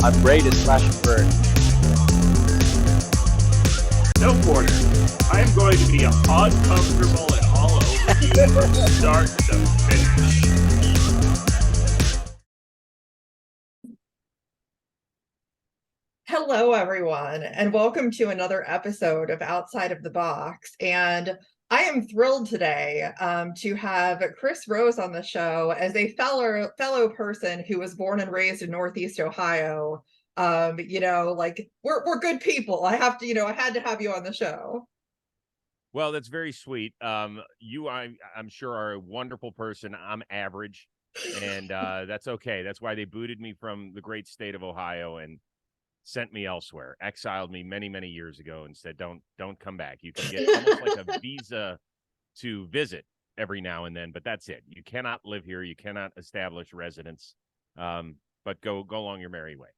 I'm ready to slash and burn. No quarter. I am going to be uncomfortable and all over you from start to finish. Hello, everyone, and welcome to another episode of Outside of the Box. And I am thrilled today to have Chris Rose on the show as a fellow person who was born and raised in Northeast Ohio. We're good people. I had to have you on the show. Well, that's very sweet. I'm sure, are a wonderful person. I'm average, and that's okay. That's why they booted me from the great state of Ohio and sent me elsewhere, exiled me many, many years ago, and said, don't come back. You can get almost like a visa to visit every now and then, but that's it. You cannot live here. You cannot establish residence, but go along your merry way.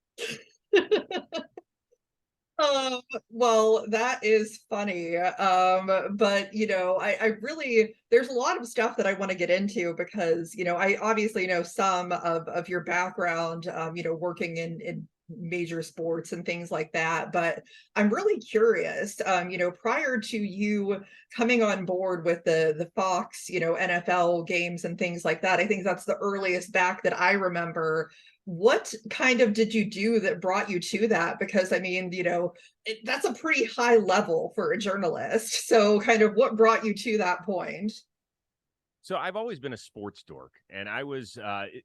Well, that is funny. But I really, there's a lot of stuff that I want to get into because, I obviously know some of your background, working in major sports and things like that, but I'm really curious, prior to you coming on board with the Fox, NFL games and things like that, I think that's the earliest back that I remember. What kind of did you do that brought you to that? Because I mean, that's a pretty high level for a journalist. So kind of what brought you to that point? So I've always been a sports dork, and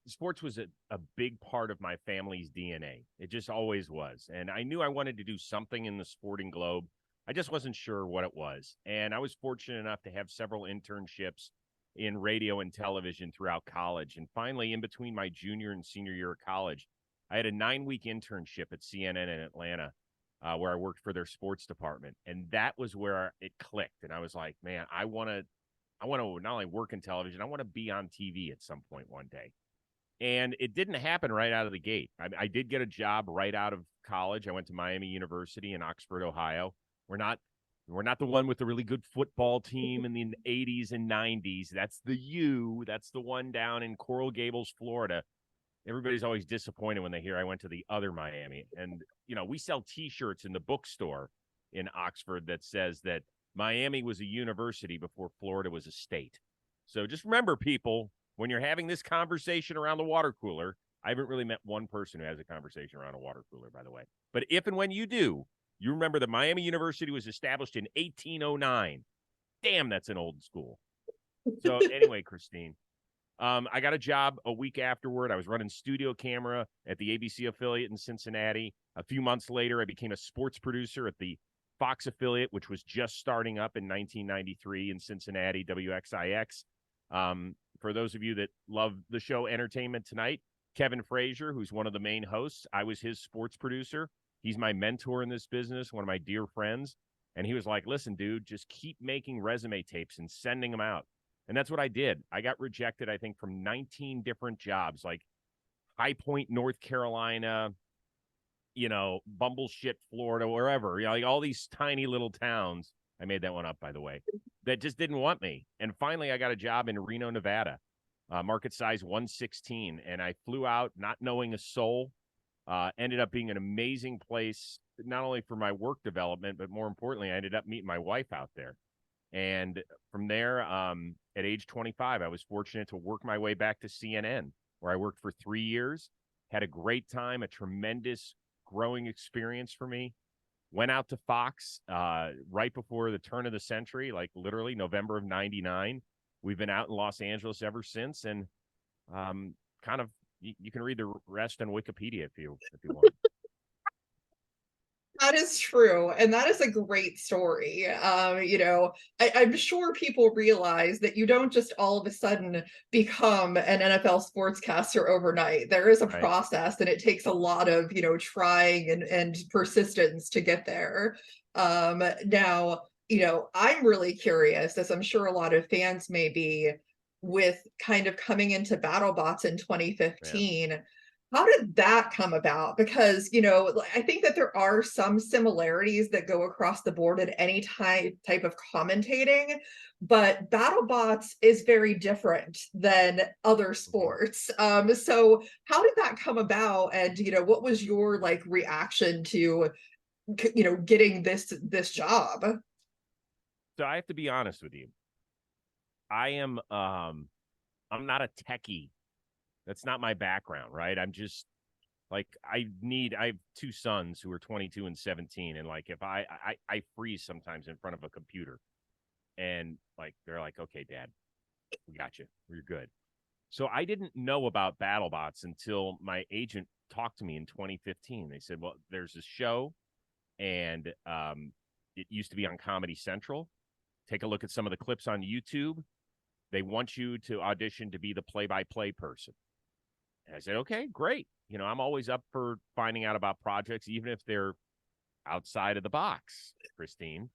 sports was a big part of my family's DNA. It just always was. And I knew I wanted to do something in the sporting globe. I just wasn't sure what it was. And I was fortunate enough to have several internships in radio and television throughout college. And finally, in between my junior and senior year of college, I had a 9-week internship at CNN in Atlanta, where I worked for their sports department. And that was where it clicked. And I was like, man, I want to not only work in television, I want to be on TV at some point one day. And it didn't happen right out of the gate. I did get a job right out of college. I went to Miami University in Oxford, Ohio. We're not the one with the really good football team in the 80s and 90s. That's the U. That's the one down in Coral Gables, Florida. Everybody's always disappointed when they hear I went to the other Miami. And, we sell T-shirts in the bookstore in Oxford that says that Miami was a university before Florida was a state. So just remember, people, when you're having this conversation around the water cooler, I haven't really met one person who has a conversation around a water cooler, by the way. But if and when you do, you remember that Miami University was established in 1809. Damn, that's an old school. So anyway, Christine, I got a job a week afterward. I was running studio camera at the ABC affiliate in Cincinnati. A few months later, I became a sports producer at the Fox affiliate, which was just starting up in 1993 in Cincinnati, WXIX. For those of you that love the show Entertainment Tonight, Kevin Frazier, who's one of the main hosts, I was his sports producer. He's my mentor in this business, one of my dear friends. And he was like, listen, dude, just keep making resume tapes and sending them out. And that's what I did. I got rejected, I think, from 19 different jobs, like High Point, North Carolina, Bumbleshit, Florida, wherever, like all these tiny little towns. I made that one up, by the way, that just didn't want me. And finally, I got a job in Reno, Nevada, market size 116. And I flew out not knowing a soul. Ended up being an amazing place, not only for my work development, but more importantly, I ended up meeting my wife out there. And from there, at age 25, I was fortunate to work my way back to CNN, where I worked for 3 years, had a great time, a tremendous growing experience for me. Went out to Fox right before the turn of the century, like literally November of 99. We've been out in Los Angeles ever since, and you can read the rest on Wikipedia if you want. That is true. And that is a great story. I'm sure people realize that you don't just all of a sudden become an NFL sportscaster overnight. There is a process, and it takes a lot of, trying and persistence to get there. Now, I'm really curious, as I'm sure a lot of fans may be, with kind of coming into BattleBots in 2015. How did that come about? Because, I think that there are some similarities that go across the board in any type of commentating, but BattleBots is very different than other sports. So how did that come about? And, what was your like reaction to, getting this job? So I have to be honest with you. I am I'm not a techie. That's not my background, right? I'm just like I have two sons who are 22 and 17, and like if I freeze sometimes in front of a computer, and like they're like, "Okay, Dad, we got you. We're good." So I didn't know about BattleBots until my agent talked to me in 2015. They said, "Well, there's this show, and it used to be on Comedy Central. Take a look at some of the clips on YouTube. They want you to audition to be the play-by-play person." And I said, "Okay, great. I'm always up for finding out about projects, even if they're outside of the box, Christine."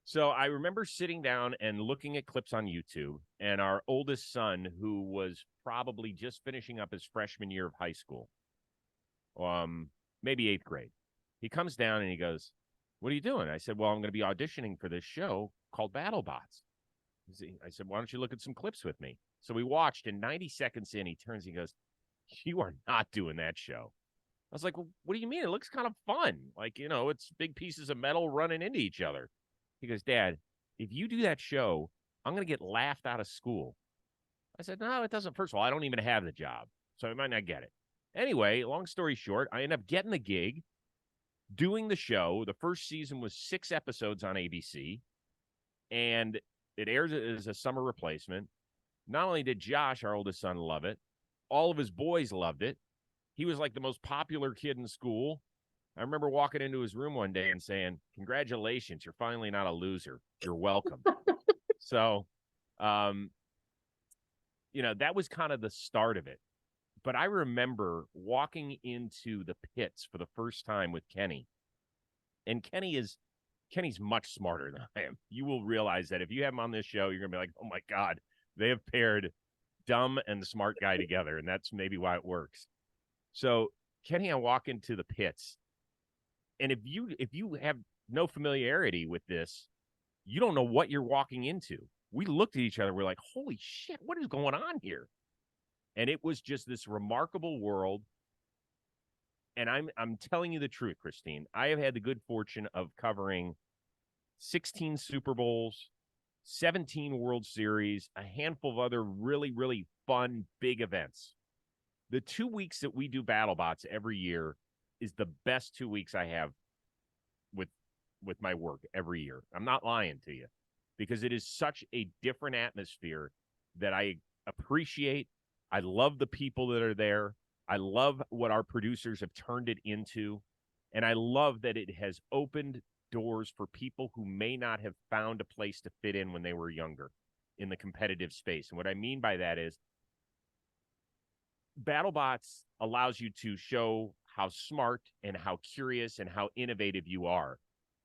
So I remember sitting down and looking at clips on YouTube, and our oldest son, who was probably just finishing up his freshman year of high school, maybe eighth grade, he comes down and he goes, "What are you doing?" I said, "Well, I'm going to be auditioning for this show called BattleBots." I said, "Why don't you look at some clips with me?" So we watched, and 90 seconds in, he turns and he goes, "You are not doing that show." I was like, "Well, what do you mean? It looks kind of fun. Like, it's big pieces of metal running into each other." He goes, "Dad, if you do that show, I'm going to get laughed out of school." I said, "No, it doesn't. First of all, I don't even have the job, so I might not get it." Anyway, long story short, I end up getting the gig, doing the show. The first season was 6 episodes on ABC, and it airs as a summer replacement. Not only did Josh, our oldest son, love it, all of his boys loved it. He was like the most popular kid in school. I remember walking into his room one day and saying, "Congratulations, you're finally not a loser. You're welcome." So, that was kind of the start of it. But I remember walking into the pits for the first time with Kenny. And Kenny's much smarter than I am. You will realize that if you have him on this show, you're going to be like, "Oh my God, they have paired dumb and the smart guy together." And that's maybe why it works. So Kenny and I walk into the pits. And if you have no familiarity with this, you don't know what you're walking into. We looked at each other. We're like, "Holy shit, what is going on here?" And it was just this remarkable world. And I'm telling you the truth, Christine. I have had the good fortune of covering 16 Super Bowls, 17 World Series, a handful of other really, really fun, big events. The 2 weeks that we do BattleBots every year is the best 2 weeks I have with my work every year. I'm not lying to you, because it is such a different atmosphere that I appreciate. I love the people that are there. I love what our producers have turned it into. And I love that it has opened doors for people who may not have found a place to fit in when they were younger in the competitive space. And what I mean by that is BattleBots allows you to show how smart and how curious and how innovative you are.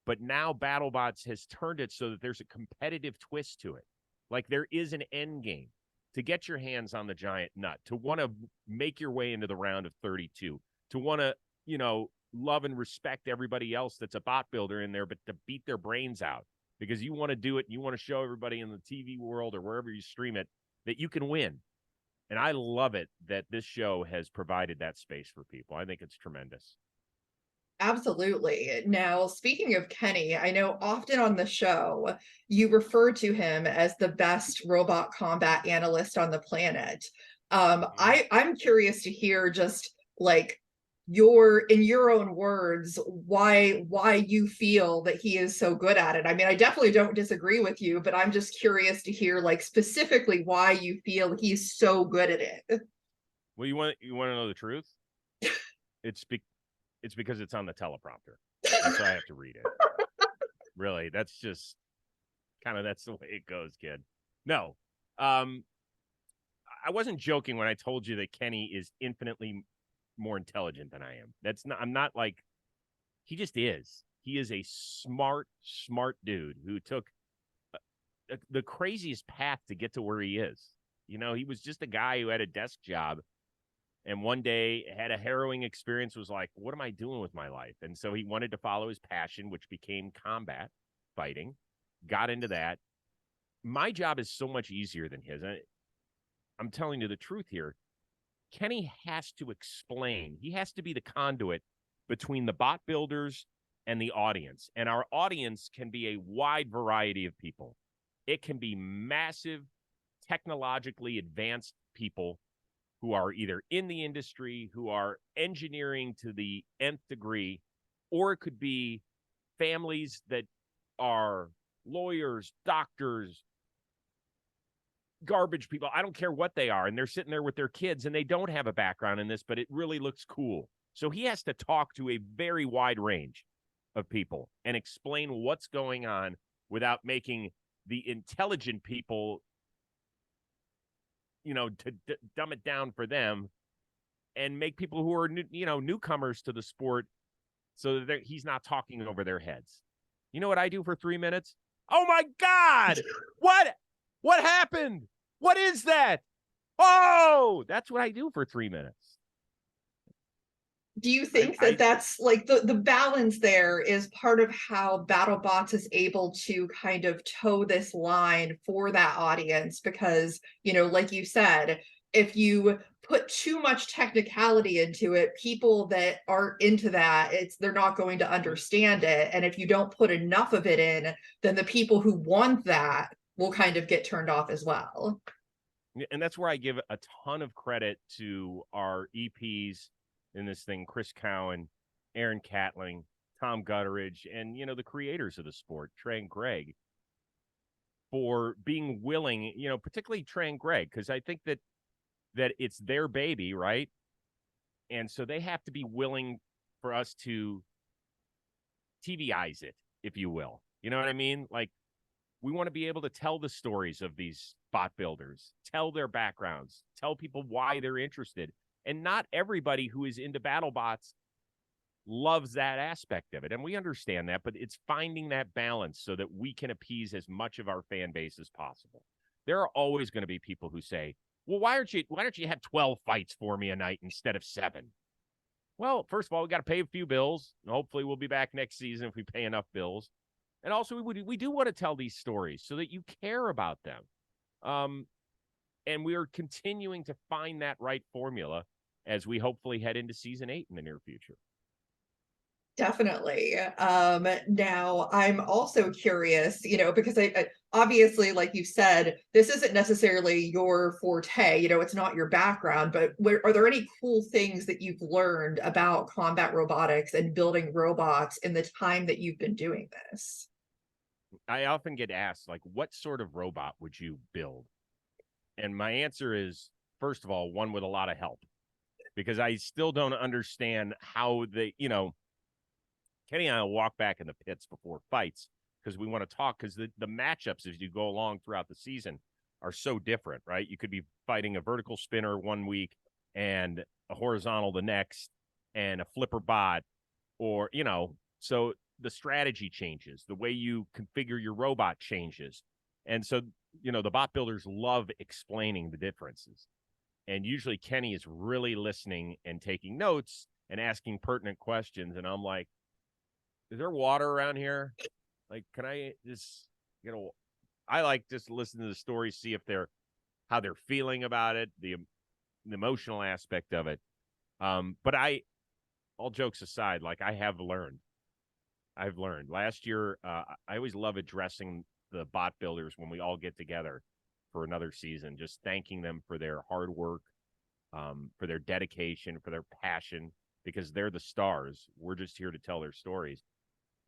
But now BattleBots has turned it so that there's a competitive twist to it. Like there is an end game to get your hands on the giant nut, to want to make your way into the round of 32, to want to, love and respect everybody else that's a bot builder in there, but to beat their brains out because you want to do it. And you want to show everybody in the TV world or wherever you stream it that you can win. And I love it that this show has provided that space for people. I think it's tremendous. Absolutely. Now, speaking of Kenny, I know often on the show you refer to him as the best robot combat analyst on the planet. I'm curious to hear just like in your own words why you feel that he is so good at it. I mean, I definitely don't disagree with you, but I'm just curious to hear like specifically why you feel he's so good at it. Well, you want to know the truth? It's because it's on the teleprompter, and so I have to read it. Really, that's just that's the way it goes, kid. No, I wasn't joking when I told you that Kenny is infinitely more intelligent than I am. I'm not like, he just is. He is a smart dude who took the craziest path to get to where he is. He was just a guy who had a desk job, And one day had a harrowing experience, was like, what am I doing with my life? And so he wanted to follow his passion, which became combat fighting, got into that. My job is so much easier than his. I'm telling you the truth here. Kenny has to explain. He has to be the conduit between the bot builders and the audience. And our audience can be a wide variety of people. It can be massive, technologically advanced people who are either in the industry, who are engineering to the nth degree, or it could be families that are lawyers, doctors, garbage people. I don't care what they are. And they're sitting there with their kids and they don't have a background in this, but it really looks cool. So he has to talk to a very wide range of people and explain what's going on without making the intelligent people, to dumb it down for them and make people who are, newcomers to the sport so that he's not talking over their heads. You know what I do for 3 minutes? Oh my God! What happened? What is that? Oh, that's what I do for 3 minutes. Do you think that that's like the balance there is part of how BattleBots is able to kind of toe this line for that audience? Because, like you said, if you put too much technicality into it, people that aren't into that, they're not going to understand it. And if you don't put enough of it in, then the people who want that will kind of get turned off as well. And that's where I give a ton of credit to our EPs in this thing, Chris Cowan, Aaron Catling, Tom Gutteridge, and, the creators of the sport, Trey and Greg, for being willing, particularly Trey and Greg, because I think that it's their baby, right? And so they have to be willing for us to TVize it, if you will. You know what I mean? Like, we want to be able to tell the stories of these bot builders, tell their backgrounds, tell people why they're interested. And not everybody who is into BattleBots loves that aspect of it. And we understand that, but it's finding that balance so that we can appease as much of our fan base as possible. There are always going to be people who say, well, why don't you have 12 fights for me a night instead of 7? Well, first of all, we got to pay a few bills. Hopefully we'll be back next season if we pay enough bills. And also we do want to tell these stories so that you care about them. And we are continuing to find that right formula as we hopefully head into season 8 in the near future. Definitely. Now I'm also curious, because I obviously, like you said, this isn't necessarily your forte, it's not your background, but are there any cool things that you've learned about combat robotics and building robots in the time that you've been doing this? I often get asked, like, what sort of robot would you build? And my answer is, first of all, one with a lot of help. Because I still don't understand how they, Kenny and I will walk back in the pits before fights because we want to talk, because the matchups as you go along throughout the season are so different, right? You could be fighting a vertical spinner one week and a horizontal the next and a flipper bot, or, so the strategy changes. The way you configure your robot changes. And so, the bot builders love explaining the differences. And usually Kenny is really listening and taking notes and asking pertinent questions. And I'm like, is there water around here? Like, can I just, I like just listen to the story, see if how they're feeling about it, the emotional aspect of it. But all jokes aside, like, I've learned last year. I always love addressing the bot builders when we all get together for another season, just thanking them for their hard work, for their dedication, for their passion, because they're the stars. We're just here to tell their stories.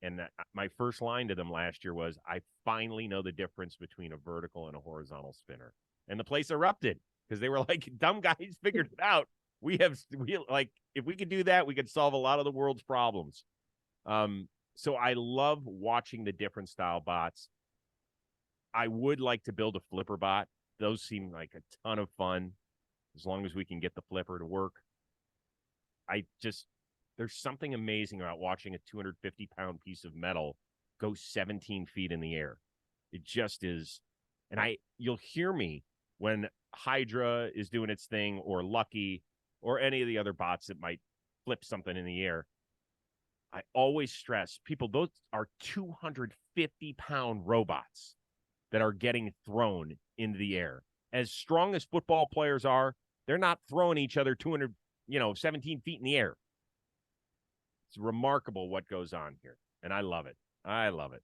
And my first line to them last year was, I finally know the difference between a vertical and a horizontal spinner. And the place erupted because they were like, dumb guys figured it out. We like, if we could do that, we could solve a lot of the world's problems. So I love watching the different style bots. I would like to build a flipper bot. Those seem like a ton of fun as long as we can get the flipper to work. There's something amazing about watching a 250-pound piece of metal go 17 feet in the air. It just is. And you'll hear me when Hydra is doing its thing, or Lucky, or any of the other bots that might flip something in the air, I always stress people, those are 250-pound robots that are getting thrown into the air. As strong as football players are, they're not throwing each other 17 feet in the air. It's remarkable what goes on here, and I love it. I love it.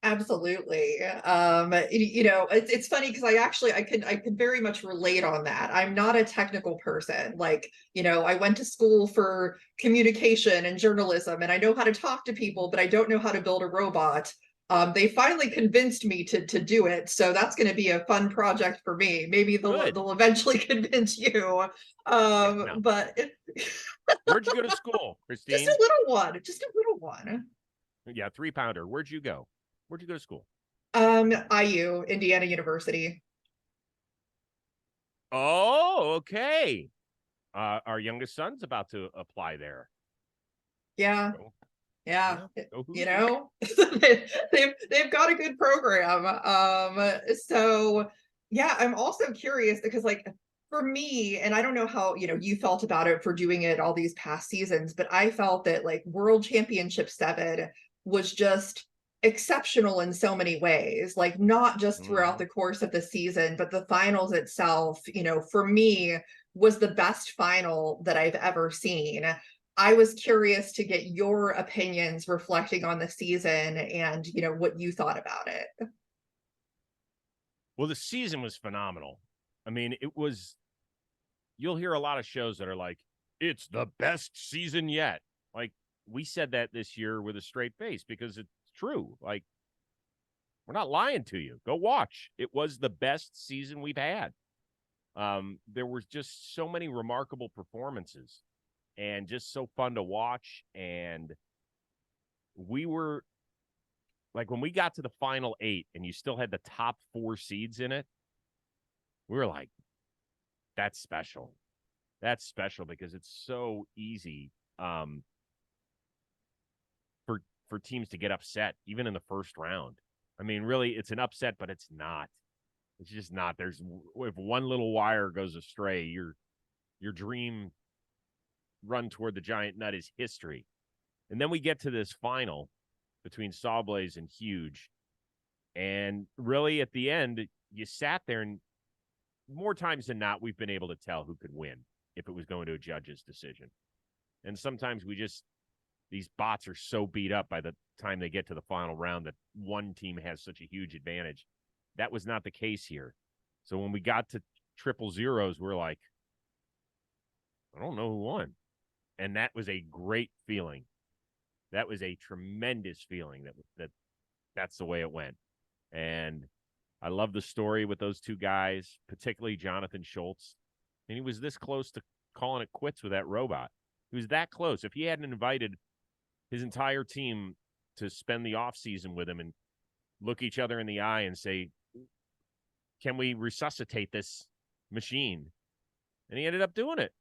Absolutely. It's funny because I could very much relate on that. I'm not a technical person. Like, I went to school for communication and journalism, and I know how to talk to people, but I don't know how to build a robot. They finally convinced me to do it, so that's going to be a fun project for me. Maybe they'll eventually convince you. No. But Where'd you go to school, Christine? Just a little one. Just a little one. Yeah, 3-pounder. Where'd you go? Where'd you go to school? IU, Indiana University. Oh, okay. Our youngest son's about to apply there. Yeah. Go. Yeah. Go They've got a good program. So yeah, I'm also curious because like for me, and I don't know how, you felt about it for doing it all these past seasons, but I felt that like World Championship 7 was just exceptional in so many ways, like not just throughout the course of the season, but the finals itself, for me was the best final that I've ever seen. I was curious to get your opinions reflecting on the season and, what you thought about it. Well, the season was phenomenal. I mean, you'll hear a lot of shows that are like, it's the best season yet. Like, we said that this year with a straight face because it's true. Like, we're not lying to you. Go watch. It was the best season we've had. There was just so many remarkable performances and just so fun to watch. And we were like, when we got to the final 8 and you still had the top 4 seeds in it, we were like, that's special. That's special because it's so easy for teams to get upset, even in the first round. I mean, really, it's an upset, but it's not. It's just not. If one little wire goes astray, your dream run toward the giant nut is history. And then we get to this final between Sawblaze and Huge. And really, at the end, you sat there, and more times than not, we've been able to tell who could win if it was going to a judge's decision. And sometimes these bots are so beat up by the time they get to the final round that one team has such a huge advantage. That was not the case here. So when we got to 000s, we're like, I don't know who won. And that was a great feeling. That was a tremendous feeling that's the way it went. And I love the story with those two guys, particularly Jonathan Schultz. And he was this close to calling it quits with that robot. He was that close. If he hadn't invited his entire team to spend the offseason with him and look each other in the eye and say, can we resuscitate this machine? And he ended up doing it.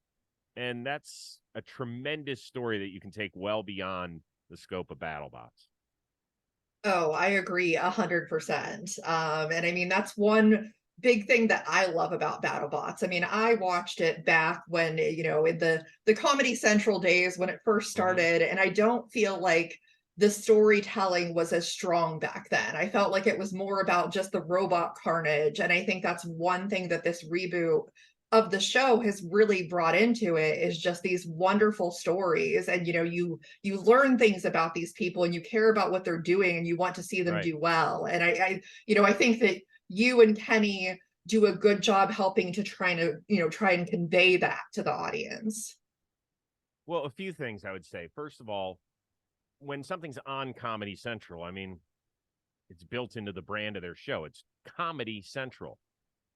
And that's a tremendous story that you can take well beyond the scope of BattleBots. Oh, I agree 100%. And I mean, that's one big thing that I love about BattleBots. I mean, I watched it back when, in the Comedy Central days when it first started, and I don't feel like the storytelling was as strong back then. I felt like it was more about just the robot carnage. And I think that's one thing that this reboot of the show has really brought into it is just these wonderful stories. And you learn things about these people and you care about what they're doing and you want to see them do well. And I think that you and Kenny do a good job helping to try and convey that to the audience. Well, a few things I would say. First of all, when something's on Comedy Central, I mean, it's built into the brand of their show. It's Comedy Central.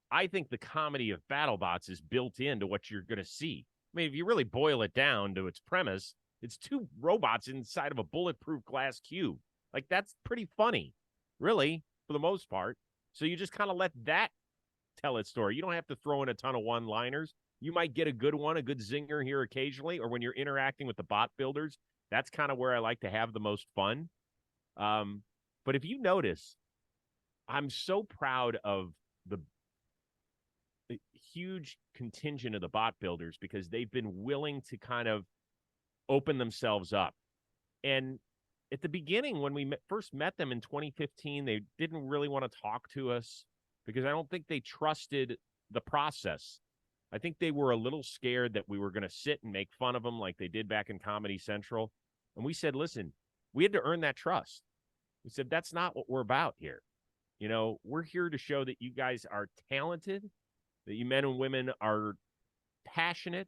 I think the comedy of BattleBots is built into what you're going to see. I mean, if you really boil it down to its premise, it's two robots inside of a bulletproof glass cube. Like, that's pretty funny, really, for the most part. So you just kind of let that tell its story. You don't have to throw in a ton of one-liners. You might get a good one, a good zinger here occasionally, or when you're interacting with the bot builders, that's kind of where I like to have the most fun. But if you notice, I'm so proud of the huge contingent of the bot builders because they've been willing to kind of open themselves up. And at the beginning, when we first met them in 2015, they didn't really want to talk to us because I don't think they trusted the process. I think they were a little scared that we were going to sit and make fun of them like they did back in Comedy Central. And we said, listen, we had to earn that trust. We said, that's not what we're about here. You know, we're here to show that you guys are talented, that you men and women are passionate,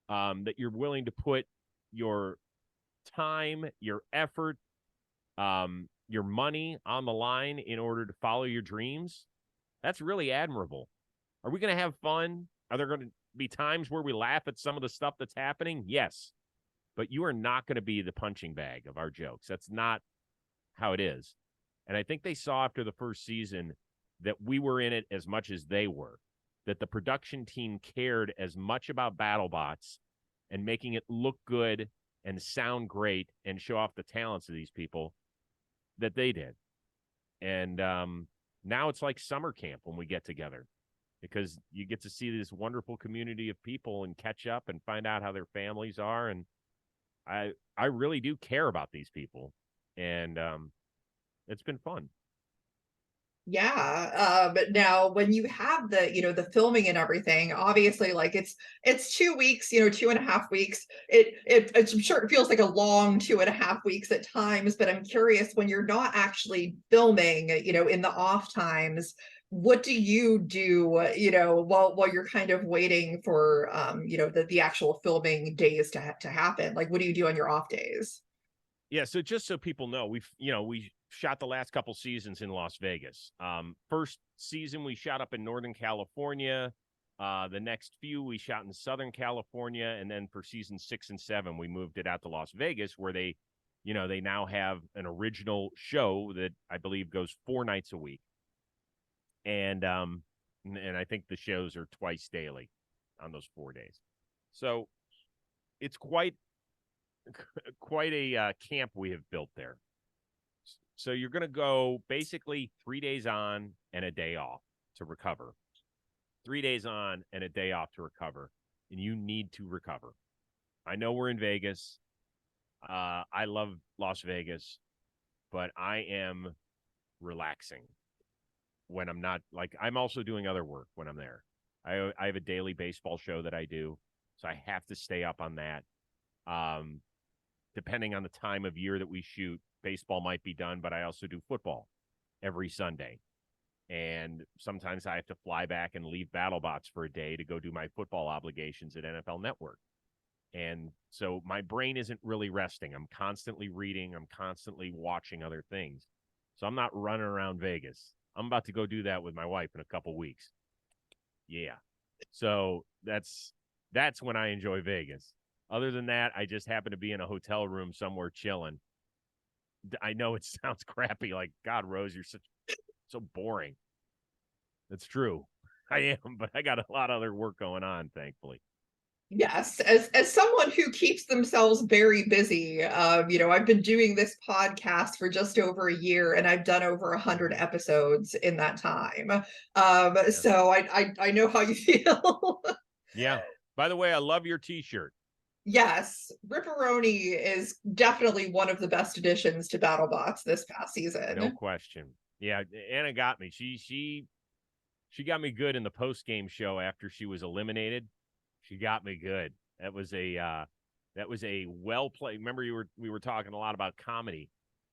that you're willing to put your time, your effort, your money on the line in order to follow your dreams. That's really admirable. Are we going to have fun? Are there going to be times where we laugh at some of the stuff that's happening? Yes. But you are not going to be the punching bag of our jokes. That's not how it is. And I think they saw after the first season that we were in it as much as they were, that the production team cared as much about BattleBots and making it look good and sound great and show off the talents of these people that they did. And now it's like summer camp when we get together because you get to see this wonderful community of people and catch up and find out how their families are. And I really do care about these people. And it's been fun. Yeah. But now when you have the, the filming and everything, obviously like it's 2 weeks, 2.5 weeks. I'm sure it feels like a long 2.5 weeks at times, but I'm curious when you're not actually filming, in the off times, what do you do, while you're kind of waiting for, the actual filming days to happen? Like, what do you do on your off days? Yeah, so just so people know, we shot the last couple seasons in Las Vegas. First season we shot up in Northern California. The next few we shot in Southern California, and then for season 6 and 7 we moved it out to Las Vegas, where they now have an original show that I believe goes 4 nights a week, and I think the shows are twice daily on those 4 days. So it's quite a camp we have built there. So you're going to go basically 3 days on and a day off to recover. 3 days on and a day off to recover. And you need to recover. I know we're in Vegas. I love Las Vegas, but I am relaxing when I'm not, like, I'm also doing other work when I'm there. I have a daily baseball show that I do, so I have to stay up on that. Depending on the time of year that we shoot, baseball might be done, but I also do football every Sunday. And sometimes I have to fly back and leave BattleBots for a day to go do my football obligations at NFL Network. And so my brain isn't really resting. I'm constantly reading. I'm constantly watching other things. So I'm not running around Vegas. I'm about to go do that with my wife in a couple weeks. Yeah. So that's when I enjoy Vegas. Other than that, I just happen to be in a hotel room somewhere chilling. I know it sounds crappy, like, God, Rose, you're so boring. That's true. I am, but I got a lot of other work going on, thankfully. Yes, as someone who keeps themselves very busy, I've been doing this podcast for just over a year, and I've done over 100 episodes in that time. So I know how you feel. Yeah. By the way, I love your T-shirt. Yes, Ripperoni is definitely one of the best additions to BattleBots this past season. No question. Yeah, Anna got me. She got me good in the post-game show after she was eliminated. She got me good. That was a well played. Remember, we were talking a lot about comedy.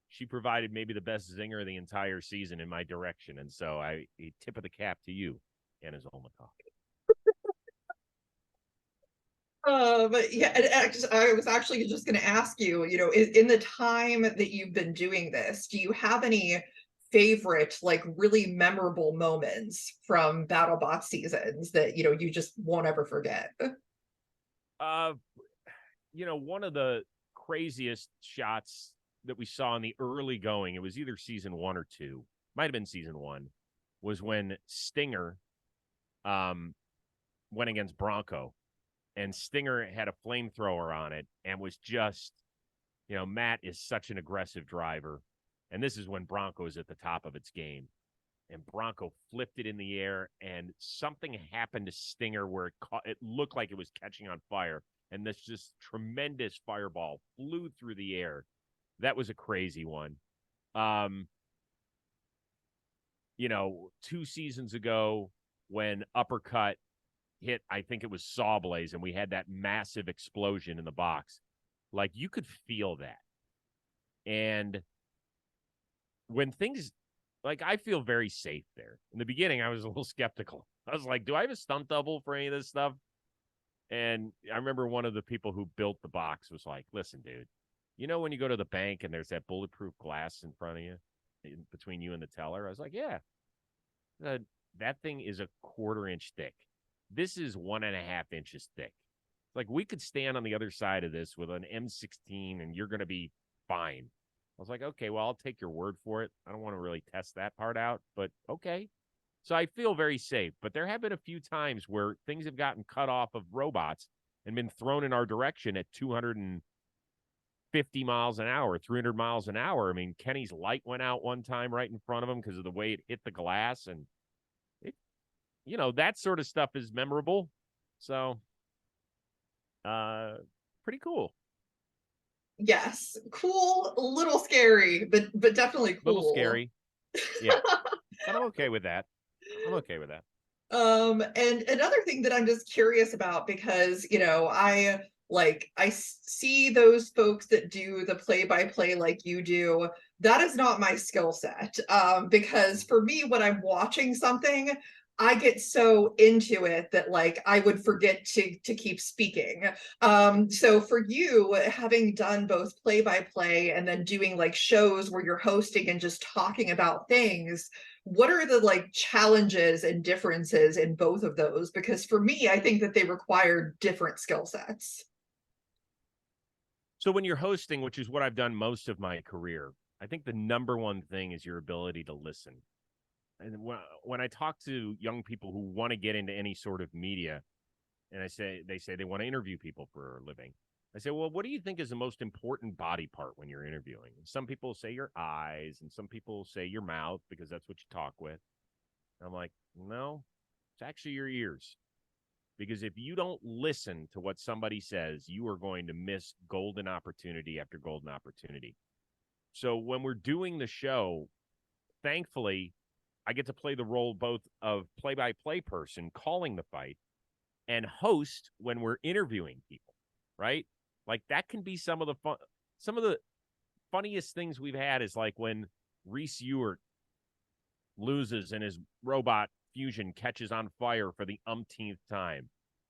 She provided maybe the best zinger of the entire season in my direction, and so a tip of the cap to you, Anna Zolnikov. But yeah, I was actually just going to ask you, in the time that you've been doing this, do you have any favorite, like, really memorable moments from BattleBot seasons that, you just won't ever forget? One of the craziest shots that we saw in the early going, it was either season 1 or 2, might have been season 1, was when Stinger went against Bronco. And Stinger had a flamethrower on it and was just, Matt is such an aggressive driver. And this is when Bronco is at the top of its game. and Bronco flipped it in the air, and something happened to Stinger where it looked like it was catching on fire, and this just tremendous fireball flew through the air. That was a crazy one. 2 seasons ago when Uppercut hit, I think it was Sawblaze, and we had that massive explosion in the box. Like, you could feel that. And when things, like, I feel very safe there. In the beginning, I was a little skeptical. I was like, do I have a stunt double for any of this stuff? And I remember one of the people who built the box was like, listen, dude, when you go to the bank and there's that bulletproof glass in front of you, between you and the teller? I was like, yeah. That thing is a 1/4 inch thick. This is 1.5 inches thick. Like, we could stand on the other side of this with an M16 and you're going to be fine. I was like, okay, well, I'll take your word for it. I don't want to really test that part out, but okay. So I feel very safe. But there have been a few times where things have gotten cut off of robots and been thrown in our direction at 250 miles an hour, 300 miles an hour. I mean, Kenny's light went out one time right in front of him because of the way it hit the glass. And, that sort of stuff is memorable. So, pretty cool. Yes. Cool, a little scary, but definitely cool. A little scary. Yeah. But I'm okay with that. And another thing that I'm just curious about, because I see those folks that do the play-by-play like you do. That is not my skill set. Because for me, when I'm watching something, I get so into it that I would forget to keep speaking. So for you, having done both play-by-play and then doing shows where you're hosting and just talking about things, what are the challenges and differences in both of those? Because for me, I think that they require different skill sets. So when you're hosting, which is what I've done most of my career, I think the number one thing is your ability to listen. And when I talk to young people who want to get into any sort of media, and they say they want to interview people for a living, I say, well, what do you think is the most important body part when you're interviewing? And some people say your eyes, and some people say your mouth because that's what you talk with. And I'm like, no, it's actually your ears. Because if you don't listen to what somebody says, you are going to miss golden opportunity after golden opportunity. So when we're doing the show, thankfully, I get to play the role both of play-by-play person calling the fight and host when we're interviewing people, right? Like, that can be some of the funniest things we've had is like when Reese Ewert loses and his robot fusion catches on fire for the umpteenth time.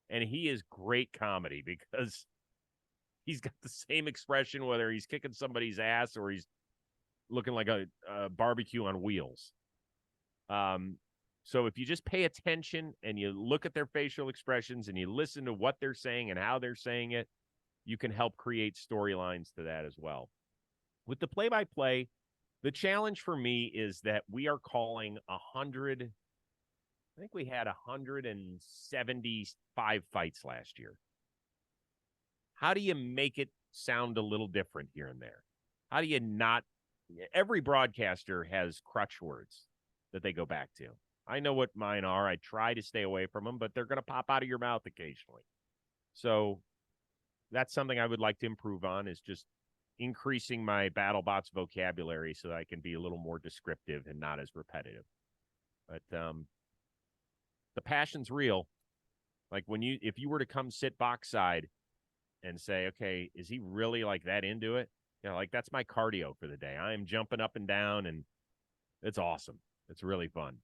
And he is great comedy because he's got the same expression whether he's kicking somebody's ass or he's looking like a barbecue on wheels. So if you just pay attention and you look at their facial expressions and you listen to what they're saying and how they're saying it, you can help create storylines to that as well. With the play-by-play, the challenge for me is that we are calling 100. I think we had 175 fights last year. How do you make it sound a little different here and there? How do you not? Every broadcaster has crutch words that they go back to. I know what mine are. I try to stay away from them, but they're going to pop out of your mouth occasionally. So that's something I would like to improve on, is just increasing my BattleBots vocabulary so that I can be a little more descriptive and not as repetitive. But the passion's real. Like if you were to come sit box side and say, okay, is he really like that into it? Like, that's my cardio for the day. I am jumping up and down, and it's awesome. It's really fun.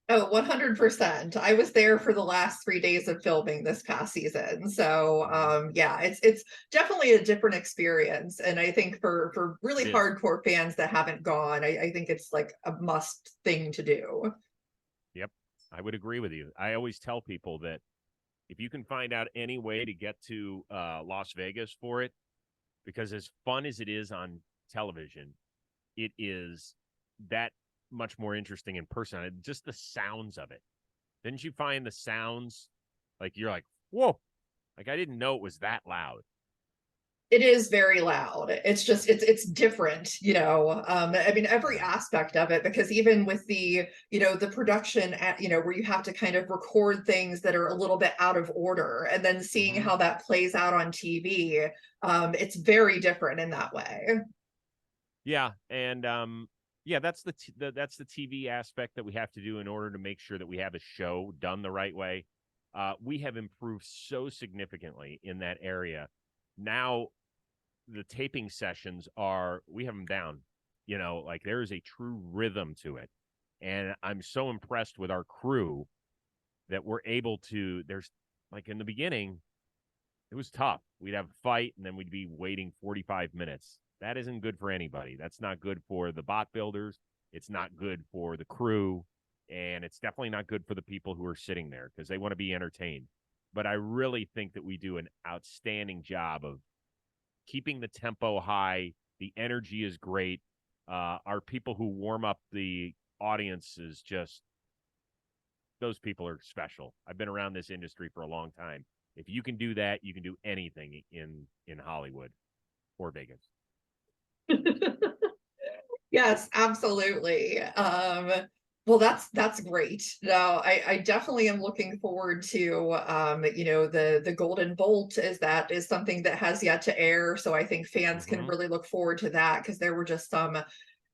Oh, 100%. I was there for the last 3 days of filming this past season. So, yeah, it's definitely a different experience. And I think for really hardcore fans that haven't gone, I think it's like a must thing to do. Yep, I would agree with you. I always tell people that if you can find out any way to get to Las Vegas for it, because as fun as it is on television, it is that much more interesting in person. Just the sounds of it. Didn't you find the sounds like you're like, whoa, like I didn't know it was that loud? It is very loud. It's just it's different, you know. I mean, every aspect of it, because even with the, you know, the production at, you know, where you have to kind of record things that are a little bit out of order and then seeing how that plays out on TV, it's very different in that way. Yeah, and yeah, that's that's the TV aspect that we have to do in order to make sure that we have a show done the right way. We have improved so significantly in that area. Now the taping sessions we have them down, you know, like there is a true rhythm to it. And I'm so impressed with our crew that we're able to, there's like in the beginning, it was tough. We'd have a fight and then we'd be waiting 45 minutes. That isn't good for anybody. That's not good for the bot builders. It's not good for the crew. And it's definitely not good for the people who are sitting there because they want to be entertained. But I really think that we do an outstanding job of keeping the tempo high. The energy is great. Our people who warm up the audience is just, those people are special. I've been around this industry for a long time. If you can do that, you can do anything in Hollywood or Vegas. Yes, absolutely. Well, that's great. Now, I definitely am looking forward to, you know, the Golden Bolt, is that is something that has yet to air. So I think fans can really look forward to that, because there were just some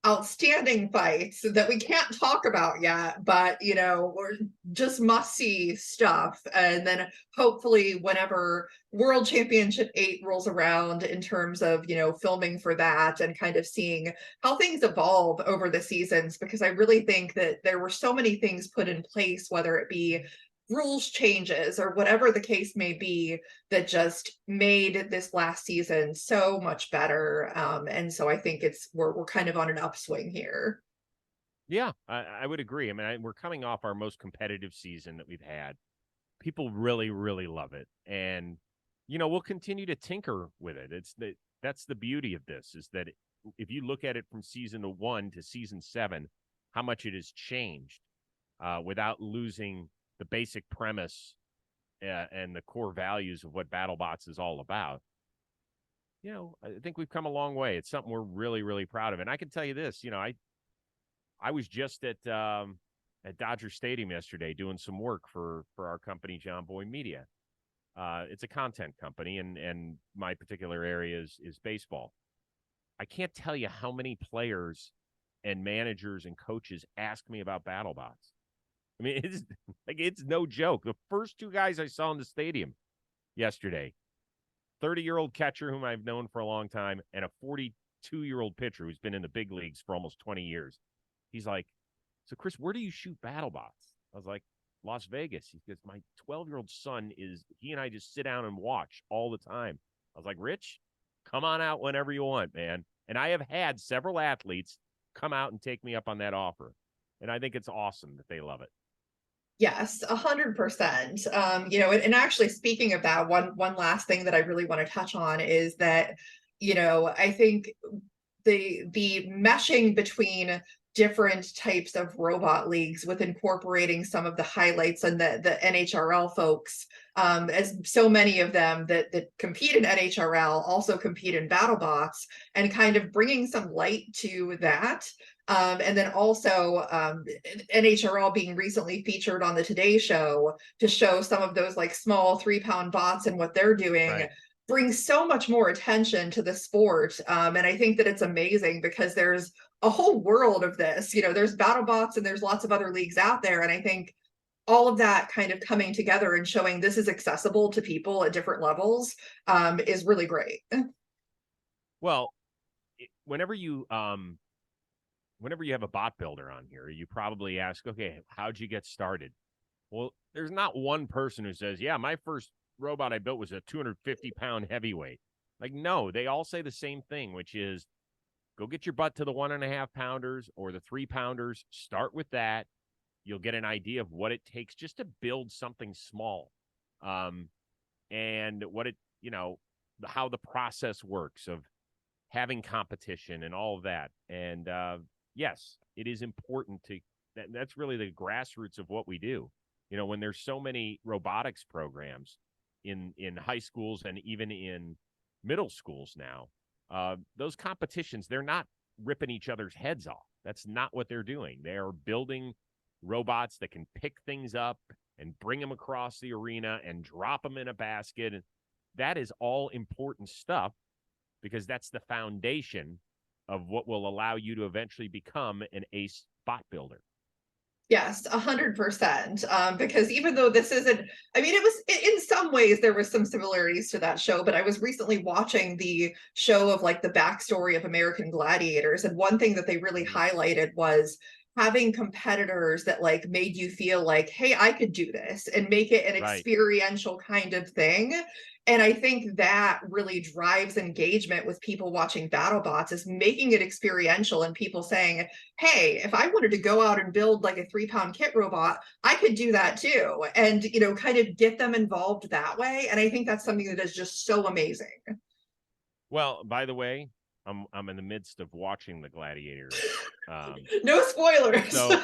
outstanding fights that we can't talk about yet, but you know, we're just must see stuff. And then hopefully whenever World Championship 8 rolls around, in terms of, you know, filming for that and kind of seeing how things evolve over the seasons, because I really think that there were so many things put in place, whether it be rules changes or whatever the case may be, that just made this last season so much better. And so I think we're kind of on an upswing here. Yeah, I would agree. I mean, we're coming off our most competitive season that we've had. People really, really love it, and you know we'll continue to tinker with it. That's the beauty of this, is that if you look at it from season 1 to season 7, how much it has changed without losing the basic premise and the core values of what BattleBots is all about. You know, I think we've come a long way. It's something we're really, really proud of. And I can tell you this, you know, I was just at Dodger Stadium yesterday doing some work for our company, John Boy Media. It's a content company, and my particular area is baseball. I can't tell you how many players and managers and coaches ask me about BattleBots. I mean, it's no joke. The first 2 guys I saw in the stadium yesterday, 30-year-old catcher whom I've known for a long time, and a 42-year-old pitcher who's been in the big leagues for almost 20 years. He's like, "So, Chris, where do you shoot BattleBots?" I was like, "Las Vegas." He goes, "My 12-year-old son he and I just sit down and watch all the time." I was like, "Rich, come on out whenever you want, man." And I have had several athletes come out and take me up on that offer. And I think it's awesome that they love it. Yes, 100%. You know, and actually, speaking of that, one last thing that I really want to touch on is that, you know, I think the meshing between different types of robot leagues, with incorporating some of the highlights and the NHRL folks, as so many of them that compete in NHRL also compete in BattleBots, and kind of bringing some light to that. And then also NHRL being recently featured on the Today Show to show some of those like small 3-pound bots and what they're doing. Right. Brings so much more attention to the sport. And I think that it's amazing, because there's a whole world of this. You know, there's BattleBots and there's lots of other leagues out there. And I think all of that kind of coming together and showing this is accessible to people at different levels is really great. Well, whenever you have a bot builder on here, you probably ask, "Okay, how'd you get started?" Well, there's not one person who says, "Yeah, my first robot I built was a 250-pound heavyweight." Like, no, they all say the same thing, which is, go get your butt to the 1.5-pounders or the 3-pounders. Start with that. You'll get an idea of what it takes just to build something small, and what how the process works of having competition and all of that. And yes, it is important that's really the grassroots of what we do. You know, when there's so many robotics programs in high schools and even in middle schools now, those competitions, they're not ripping each other's heads off. That's not what they're doing. They are building robots that can pick things up and bring them across the arena and drop them in a basket. And that is all important stuff, because that's the foundation of what will allow you to eventually become an ace bot builder. Yes, 100%. Because even though this isn't, I mean, it was in some ways there was some similarities to that show, but I was recently watching the show of like the backstory of American Gladiators, and one thing that they really highlighted was having competitors that like made you feel like, hey, I could do this, and make it an experiential kind of thing. And I think that really drives engagement with people watching BattleBots, is making it experiential and people saying, hey, if I wanted to go out and build like a 3-pound kit robot, I could do that too. And, you know, kind of get them involved that way. And I think that's something that is just so amazing. Well, by the way, I'm in the midst of watching the Gladiators. No spoilers. So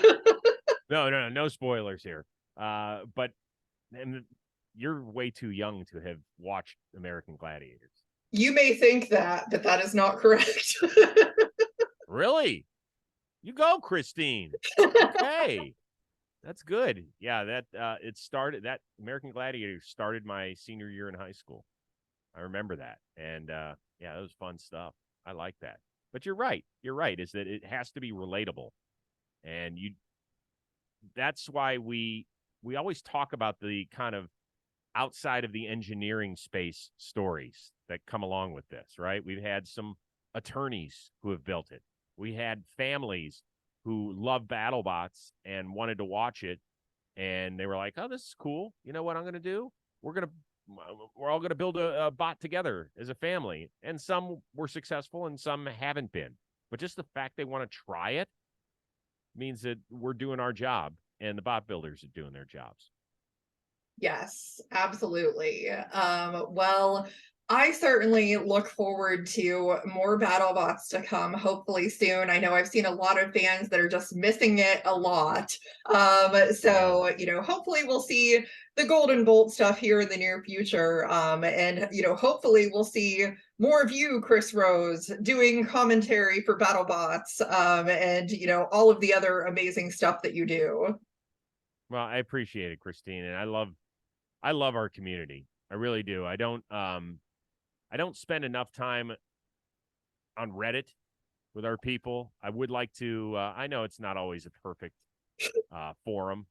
no spoilers here. But you're way too young to have watched American Gladiators. You may think that, but that is not correct. Really? You go, Christine. Okay. That's good. Yeah, that American Gladiators started my senior year in high school. I remember that. And yeah, that was fun stuff. I like that. But you're right. You're right, is that it has to be relatable. And that's why we always talk about the kind of outside of the engineering space stories that come along with this, right? We've had some attorneys who have built it. We had families who love BattleBots and wanted to watch it, and they were like, oh, this is cool. You know what I'm going to do? We're all going to build a bot together as a family. And some were successful and some haven't been. But just the fact they want to try it means that we're doing our job and the bot builders are doing their jobs. Yes, absolutely. Well, I certainly look forward to more BattleBots to come, hopefully soon. I know I've seen a lot of fans that are just missing it a lot. So, you know, hopefully we'll see the Golden Bolt stuff here in the near future. And, you know, hopefully we'll see more of you, Chris Rose, doing commentary for BattleBots, and, you know, all of the other amazing stuff that you do. Well, I appreciate it, Christine. And I love our community. I really do. I don't spend enough time on Reddit with our people. I would like to, I know it's not always a perfect forum,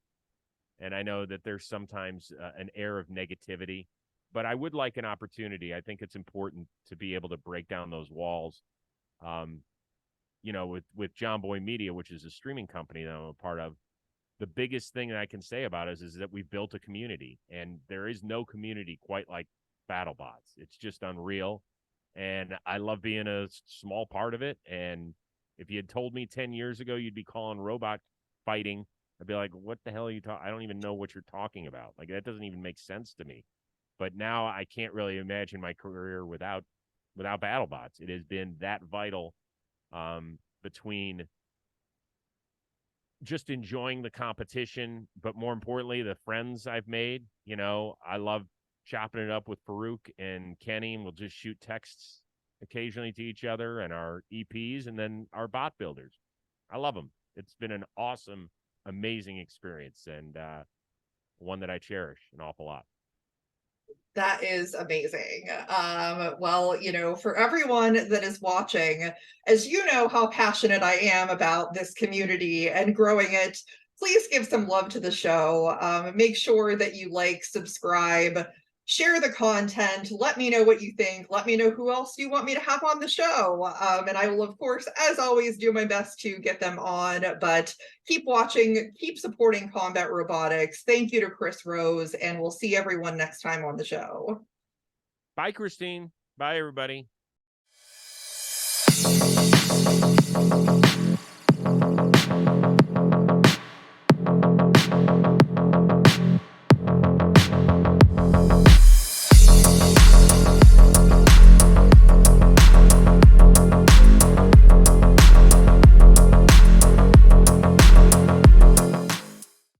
and I know that there's sometimes an air of negativity, but I would like an opportunity. I think it's important to be able to break down those walls. You know, with John Boy Media, which is a streaming company that I'm a part of, the biggest thing that I can say about us is that we've built a community, and there is no community quite like BattleBots. It's just unreal, and I love being a small part of it. And if you had told me 10 years ago you'd be calling robot fighting, I'd be like, what the hell are you talking? I don't even know what you're talking about. Like, that doesn't even make sense to me. But now I can't really imagine my career without BattleBots. It has been that vital, between just enjoying the competition, but more importantly, the friends I've made. You know, I love chopping it up with Farouk and Kenny, and we'll just shoot texts occasionally to each other and our EPs and then our bot builders. I love them. It's been an awesome, amazing experience, and one that I cherish an awful lot. That is amazing. Well, you know, for everyone that is watching, as you know how passionate I am about this community and growing it, please give some love to the show. Make sure that you like, subscribe, share the content. Let me know what you think. Let me know who else you want me to have on the show. And I will, of course, as always, do my best to get them on. But keep watching, keep supporting Combat Robotics. Thank you to Chris Rose, and we'll see everyone next time on the show. Bye, Christine. Bye, everybody.